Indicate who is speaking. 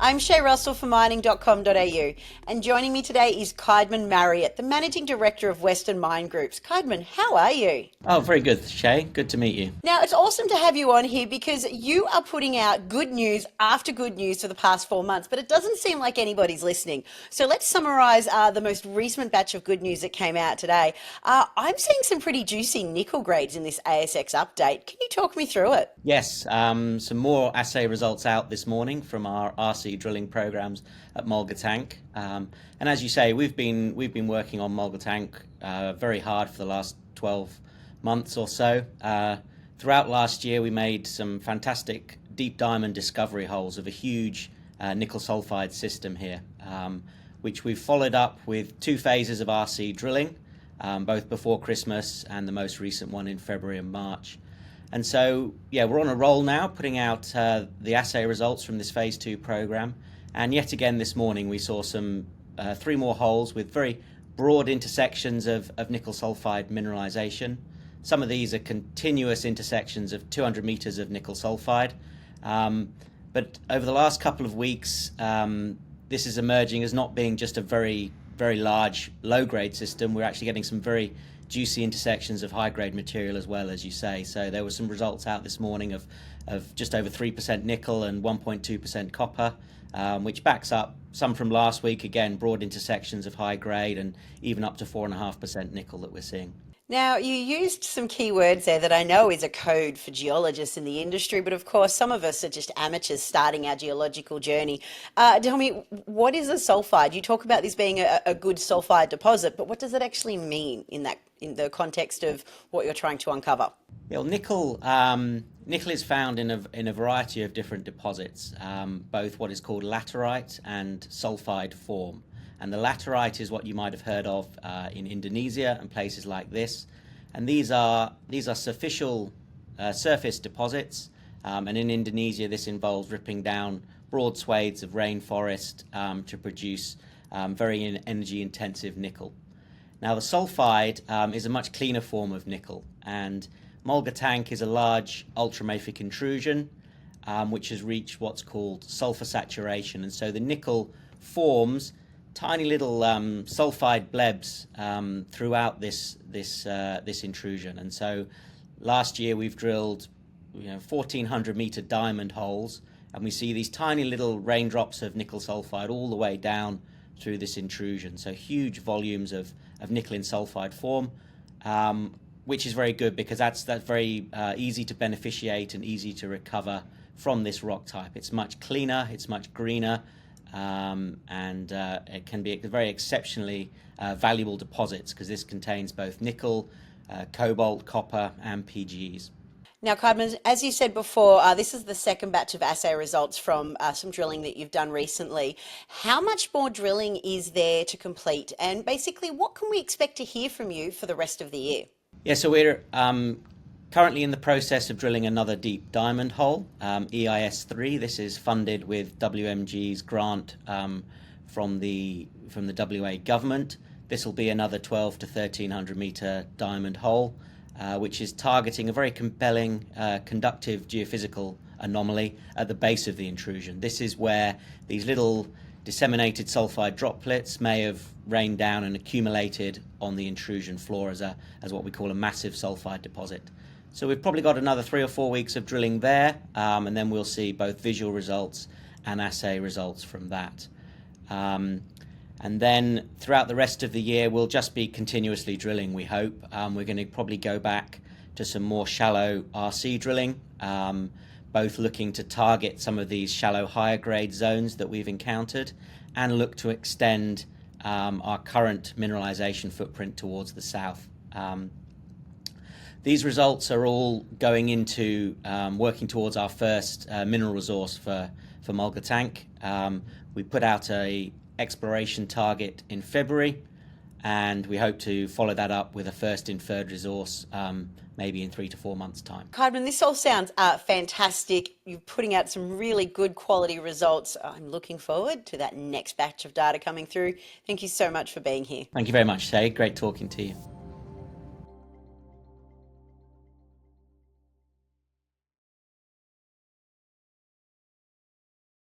Speaker 1: I'm Shay Russell for mining.com.au, and joining me today is Caedmon Marriott, the Managing Director of Western Mine Groups. Caedmon, how are you?
Speaker 2: Oh, very good, Shay. Good to meet you.
Speaker 1: Now, it's awesome to have you on here because you are putting out good news after good news for the past 4 months, but it doesn't seem like anybody's listening. So let's summarise the most recent batch of good news that came out today. I'm seeing some pretty juicy nickel grades in this ASX update. Can you talk me through it?
Speaker 2: Yes, some more assay results out this morning from our RC drilling programs at Mulga Tank. And as you say, we've been working on Mulga Tank very hard for the last 12 months or so. Throughout last year, we made some fantastic deep diamond discovery holes of a huge nickel sulphide system here, which we've followed up with 2 phases of RC drilling, both before Christmas and the most recent one in February and March. And so, yeah, we're on a roll now, putting out the assay results from this phase 2 program. And yet again this morning, we saw some 3 more holes with very broad intersections of nickel sulphide mineralization. Some of these are continuous intersections of 200 meters of nickel sulphide. But over the last couple of weeks, this is emerging as not being just a very, very large low-grade system. We're actually getting some very juicy intersections of high-grade material as well, as you say. So there were some results out this morning of just over 3% nickel and 1.2% copper, which backs up some from last week. Again, broad intersections of high grade and even up to 4.5% nickel that we're seeing.
Speaker 1: Now, you used some keywords there that I know is a code for geologists in the industry, but of course, some of us are just amateurs starting our geological journey. Tell me, what is a sulfide? You talk about this being a good sulfide deposit, but what does it actually mean in the context of what you're trying to uncover?
Speaker 2: Yeah, well, nickel is found in a variety of different deposits, both what is called laterite and sulfide form. And the laterite is what you might have heard of in Indonesia and places like this. And these are superficial surface deposits. And in Indonesia, this involves ripping down broad swathes of rainforest to produce very energy-intensive nickel. Now, the sulfide is a much cleaner form of nickel. And Mulga Tank is a large ultramafic intrusion which has reached what's called sulfur saturation. And so the nickel forms tiny little sulfide blebs throughout this intrusion. And so last year we've drilled 1,400 meter diamond holes, and we see these tiny little raindrops of nickel sulfide all the way down through this intrusion. So huge volumes of nickel in sulfide form, which is very good because that's very easy to beneficiate and easy to recover from this rock type. It's much cleaner, it's much greener, and it can be very exceptionally valuable deposits because this contains both nickel, cobalt, copper, and PGEs.
Speaker 1: Now, Caedmon, as you said before, this is the second batch of assay results from some drilling that you've done recently. How much more drilling is there to complete? And basically, what can we expect to hear from you for the rest of the year?
Speaker 2: Yeah, so we're currently in the process of drilling another deep diamond hole, EIS3. This is funded with WMG's grant from the WA government. This will be another 12 to 1300 meter diamond hole, which is targeting a very compelling conductive geophysical anomaly at the base of the intrusion. This is where these little disseminated sulfide droplets may have rained down and accumulated on the intrusion floor as what we call a massive sulfide deposit. So we've probably got another 3 or 4 weeks of drilling there, and then we'll see both visual results and assay results from that. And then throughout the rest of the year, we'll just be continuously drilling, we hope. We're going to probably go back to some more shallow RC drilling, both looking to target some of these shallow higher grade zones that we've encountered and look to extend our current mineralization footprint towards the south. These results are all going into working towards our first mineral resource for Mulga Tank. We put out a exploration target in February, and we hope to follow that up with a first inferred resource maybe in 3 to 4 months' time.
Speaker 1: Caedmon, this all sounds fantastic. You're putting out some really good quality results. I'm looking forward to that next batch of data coming through. Thank you so much for being here.
Speaker 2: Thank you very much, Shay. Great talking to you.